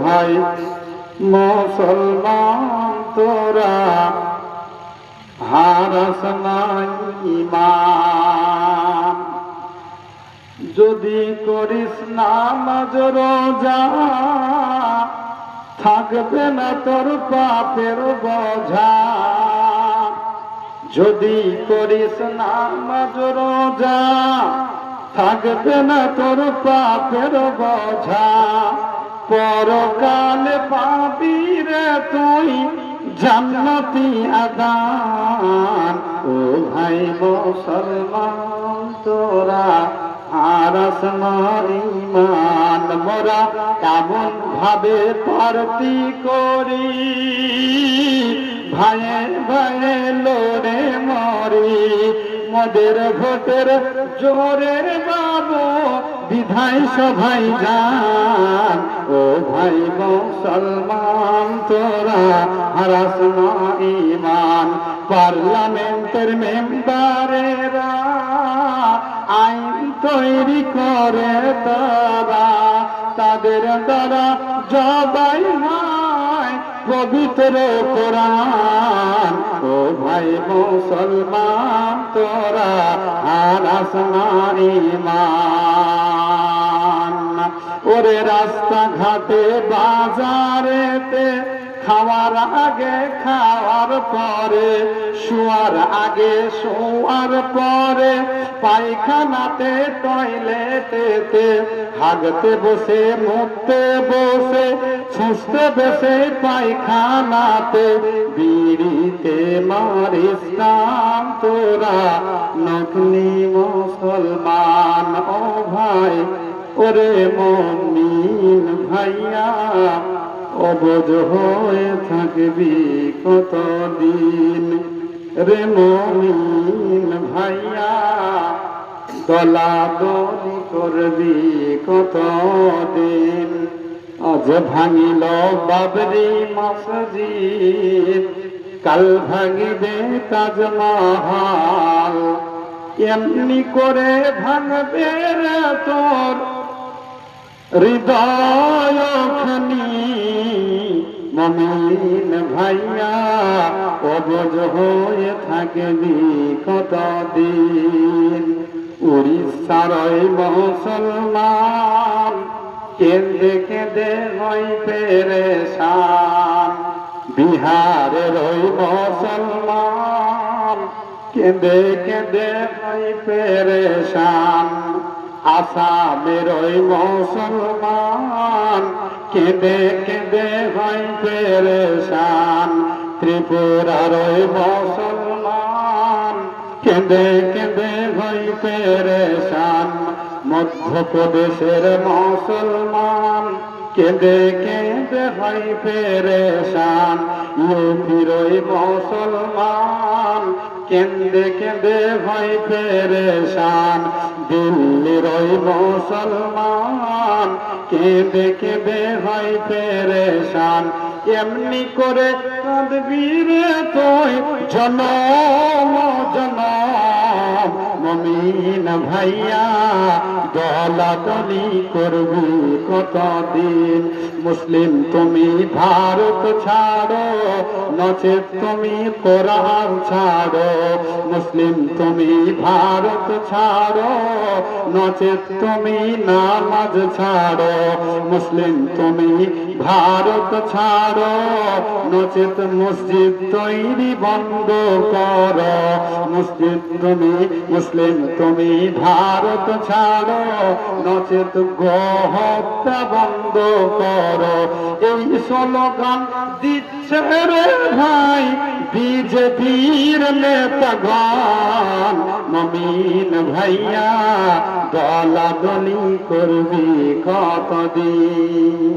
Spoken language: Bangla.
ভাই মুসলমান তোরা হারাস না ঈমান। যদি করিস নামাজ রোজা থাকবে না তোর পাপের বোঝা। যদি করিস নামাজ রোজা থাকবে না তোর পাপের বোঝা। পরকালে পাবি রে তুই জান্নাতি আদান। ও ভাই মুসলমান তোরা হারাস না ঈমান। মোরা এমন ভাবে পার্টি করি ভাইয়ে ভাইয়ে লড়ে মরি। মোদের ভোটের জোরে বাবু বিধায় সভাই যান। ও ভাই মুসলমান তোরা হারাস না ঈমান। পার্লামেন্টের মেম্বারেরা আইন তৈরি করে তারা, তাদের দ্বারা জবাই হয় পবিত্র কোরআন। ও ভাই মুসলমান তোরা হারাস না ঈমান। ওরে রাস্তাঘাটে বাজারেতে খাওয়ার আগে খাওয়ার পরে, শোয়ার আগে শোয়ার পরে, পায়খানাতে টয়লেটেতে, হাগতে বসে মুততে বসে, ছুঁচতে বসে পায়খানাতে, বিড়িতে মারিস নাম তোরা নকলি মুসলমান। ও ভাই ওরে মুমিন ভাইয়া অবুঝ হয়ে থাকবি কতদিন রে মুমিন ভাইয়া। দলাদলি করবি কতদিন। আজ ভাঙিল বাবরি মসজিদ, কাল ভাঙিবে তাজমহল। এমনি করে ভাঙবে রে তোর হৃদয় খানি মুমিন ভাইয়া। অবুঝ হয়ে থাকবি কতদিন। উড়িষ্যার মুসলমান কেঁদে কেঁদে হয় পেরেশান। বিহারের মুসলমান কেঁদে কেঁদে হয় পেরেশান। আসামের মুসলমান কেঁদে কেঁদে হয় পেরেশান। ত্রিপুরার মুসলমান কেঁদে কেঁদে হয় পেরেশান। মধ্যপ্রদেশের মুসলমান কেঁদে কেঁদে হয় পেরেশান। ইউপির মুসলমান কেঁদে কেঁদে হয় পেরেশান। দিল্লির মুসলমান কেঁদে কেঁদে হয় পেরেশান। এমনি করে কাঁদবি রে তুই জনম জনম মুমিন ভাইয়া। দলাদলি করবি কতদিন। মুসলিম তুমি ভারত ছাড়ো, নচেত তুমি কোরআন ছাড়ো। মুসলিম তুমি ভারত ছাড়ো, নচেত তুমি নামাজ ছাড়ো। মুসলিম তুমি ভারত ছাড়ো, নচেত মসজিদ তৈরি বন্ধ করো। মুসলিম তুমি ভারত ছাড়ো, নচেত গোহত্যা বন্ধ করো। এই স্লোগান দিচ্ছে রে ভাই বিজেপির নেতাগণ। মুমিন ভাইয়া দলাদলি করবি কতদিন।